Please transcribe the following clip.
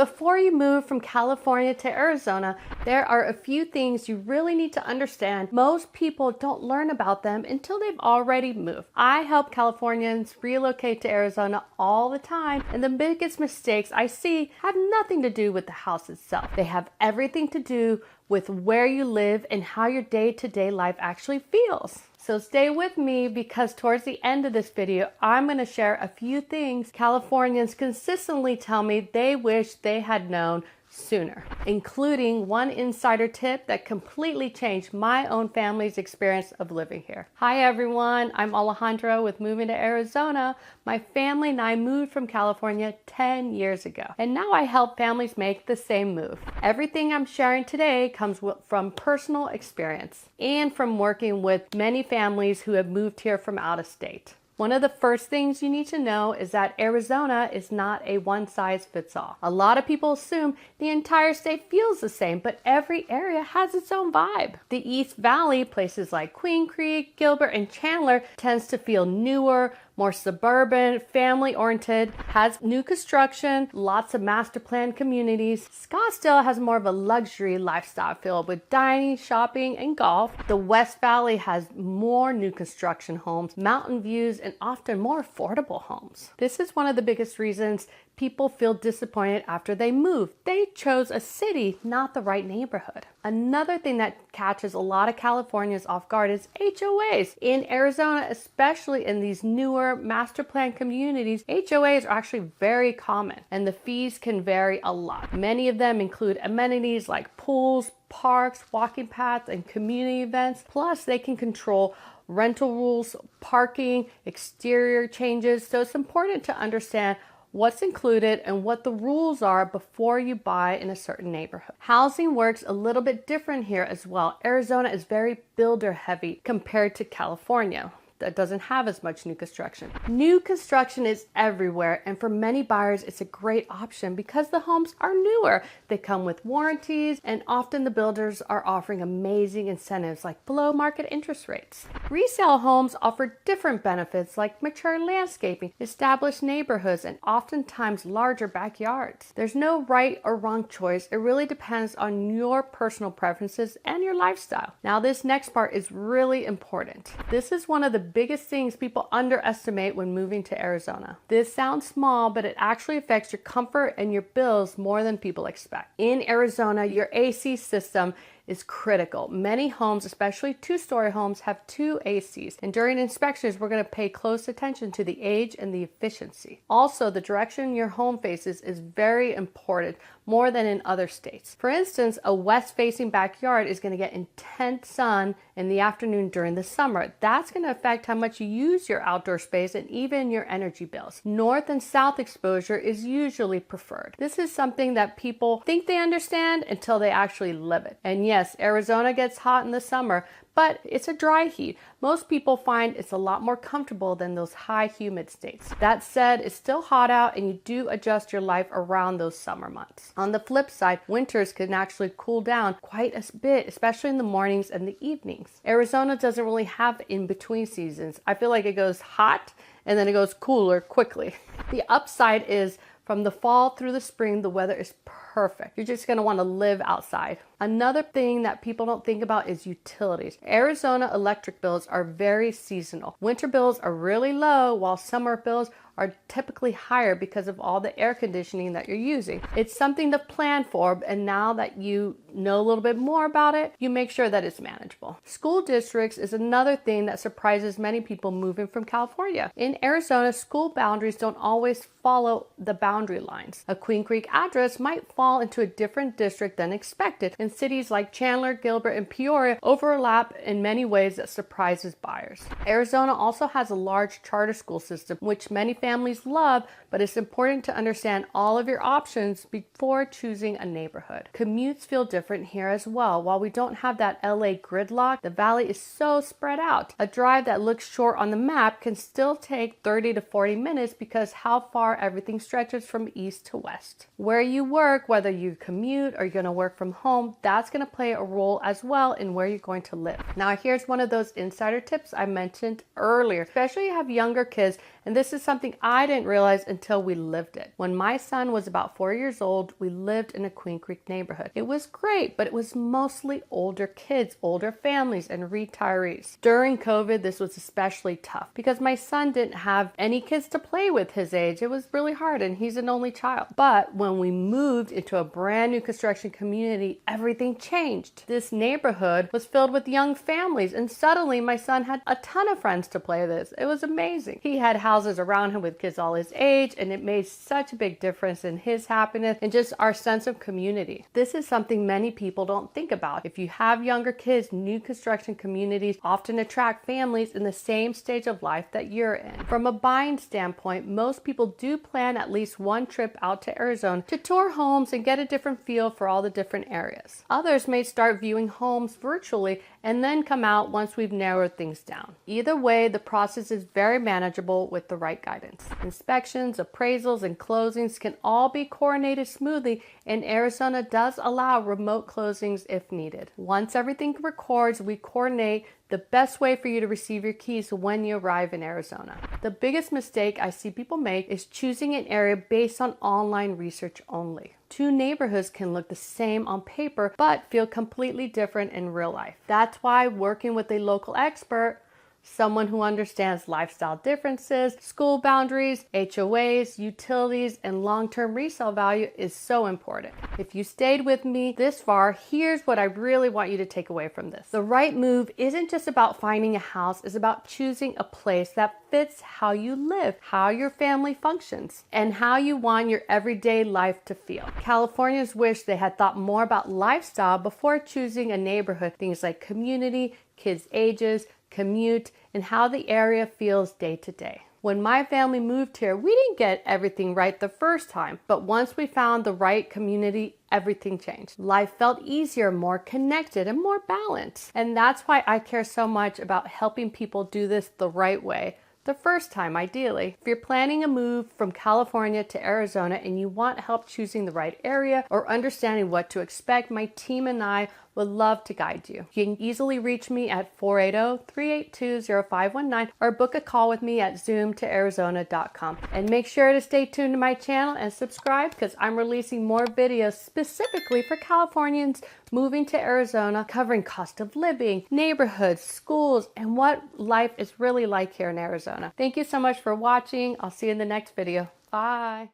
Before you move from California to Arizona, there are a few things you really need to understand. Most people don't learn about them until they've already moved. I help Californians relocate to Arizona all the time, and the biggest mistakes I see have nothing to do with the house itself. They have everything to do with where you live and how your day-to-day life actually feels. So stay with me, because towards the end of this video, I'm going to share a few things Californians consistently tell me they wish they had known sooner, including one insider tip that completely changed my own family's experience of living here. Hi everyone, I'm Alejandra with Moving to Arizona. My family and I moved from California 10 years ago, and now I help families make the same move. Everything I'm sharing today comes from personal experience and from working with many families who have moved here from out of state. One of the first things you need to know is that Arizona is not a one-size-fits-all. A lot of people assume the entire state feels the same, but every area has its own vibe. The East Valley, places like Queen Creek, Gilbert, and Chandler, tends to feel newer, more suburban, family-oriented, has new construction, lots of master plan communities. Scottsdale has more of a luxury lifestyle filled with dining, shopping, and golf. The West Valley has more new construction homes, mountain views, and often more affordable homes. This is one of the biggest reasons people feel disappointed after they move. They chose a city, not the right neighborhood. Another thing that catches a lot of Californians off guard is HOAs. In Arizona, especially in these newer master plan communities, HOAs are actually very common, and the fees can vary a lot. Many of them include amenities like pools, parks, walking paths, and community events. Plus, they can control rental rules, parking, exterior changes. So it's important to understand what's included and what the rules are before you buy in a certain neighborhood. Housing works a little bit different here as well. Arizona is very builder heavy compared to California that doesn't have as much new construction. New construction is everywhere, and for many buyers, it's a great option because the homes are newer. They come with warranties, and often the builders are offering amazing incentives like below market interest rates. Resale homes offer different benefits like mature landscaping, established neighborhoods, and oftentimes larger backyards. There's no right or wrong choice. It really depends on your personal preferences and your lifestyle. Now, this next part is really important. This is one of the biggest things people underestimate when moving to Arizona. This sounds small, but it actually affects your comfort and your bills more than people expect. In Arizona, your AC system is critical. Many homes, especially two-story homes, have two ACs, and during inspections, we're going to pay close attention to the age and the efficiency. Also, the direction your home faces is very important, more than in other states. For instance, a west-facing backyard is going to get intense sun in the afternoon during the summer. That's going to affect how much you use your outdoor space and even your energy bills. North and south exposure is usually preferred. This is something that people think they understand until they actually live it. And yes, Arizona gets hot in the summer, but it's a dry heat. Most people find it's a lot more comfortable than those high humid states. That said, it's still hot out, and you do adjust your life around those summer months. On the flip side, winters can actually cool down quite a bit, especially in the mornings and the evenings. Arizona doesn't really have in-between seasons. I feel like it goes hot and then it goes cooler quickly. The upside is from the fall through the spring, the weather is perfect. You're just gonna wanna live outside. Another thing that people don't think about is utilities. Arizona electric bills are very seasonal. Winter bills are really low, while summer bills are typically higher because of all the air conditioning that you're using. It's something to plan for, and now that you know a little bit more about it, you make sure that it's manageable. School districts is another thing that surprises many people moving from California. In Arizona, school boundaries don't always follow the boundary lines. A Queen Creek address might fall into a different district than expected, and cities like Chandler, Gilbert, and Peoria overlap in many ways that surprises buyers. Arizona also has a large charter school system, which many families love, but it's important to understand all of your options before choosing a neighborhood. Commutes feel different here as well. While we don't have that LA gridlock, the valley is so spread out. A drive that looks short on the map can still take 30 to 40 minutes because how far everything stretches from east to west. Where you work, whether you commute or you're going to work from home, that's going to play a role as well in where you're going to live. Now, here's one of those insider tips I mentioned earlier. Especially if you have younger kids And this is something I didn't realize until we lived it. When my son was about 4 years old, we lived in a Queen Creek neighborhood. It was great, but it was mostly older kids, older families, and retirees. During COVID, this was especially tough because my son didn't have any kids to play with his age. It was really hard, and he's an only child. But when we moved into a brand new construction community, everything changed. This neighborhood was filled with young families, and suddenly my son had a ton of friends to play with. It was amazing. He had houses around him with kids all his age, and it made such a big difference in his happiness and just our sense of community. This is something many people don't think about. If you have younger kids, new construction communities often attract families in the same stage of life that you're in. From a buying standpoint, most people do plan at least one trip out to Arizona to tour homes and get a different feel for all the different areas. Others may start viewing homes virtually and then come out once we've narrowed things down. Either way, the process is very manageable with the right guidance. Inspections, appraisals, and closings can all be coordinated smoothly, and Arizona does allow remote closings if needed. Once everything records, we coordinate the best way for you to receive your keys when you arrive in Arizona. The biggest mistake I see people make is choosing an area based on online research only. Two neighborhoods can look the same on paper, but feel completely different in real life. That's why working with a local expert, someone who understands lifestyle differences, school boundaries, HOAs, utilities, and long-term resale value is so important. If you stayed with me this far, here's what I really want you to take away from this. The right move isn't just about finding a house, it's about choosing a place that fits how you live, how your family functions, and how you want your everyday life to feel. Californians wish they had thought more about lifestyle before choosing a neighborhood. Things like community, kids' ages, commute, and how the area feels day to day. When my family moved here, we didn't get everything right the first time, but once we found the right community, everything changed. Life felt easier, more connected, and more balanced. And that's why I care so much about helping people do this the right way, the first time ideally. If you're planning a move from California to Arizona and you want help choosing the right area or understanding what to expect, my team and I would love to guide you. You can easily reach me at 480-382-0519 or book a call with me at zoomtoarizona.com. And make sure to stay tuned to my channel and subscribe because I'm releasing more videos specifically for Californians moving to Arizona, covering cost of living, neighborhoods, schools, and what life is really like here in Arizona. Thank you so much for watching. I'll see you in the next video. Bye.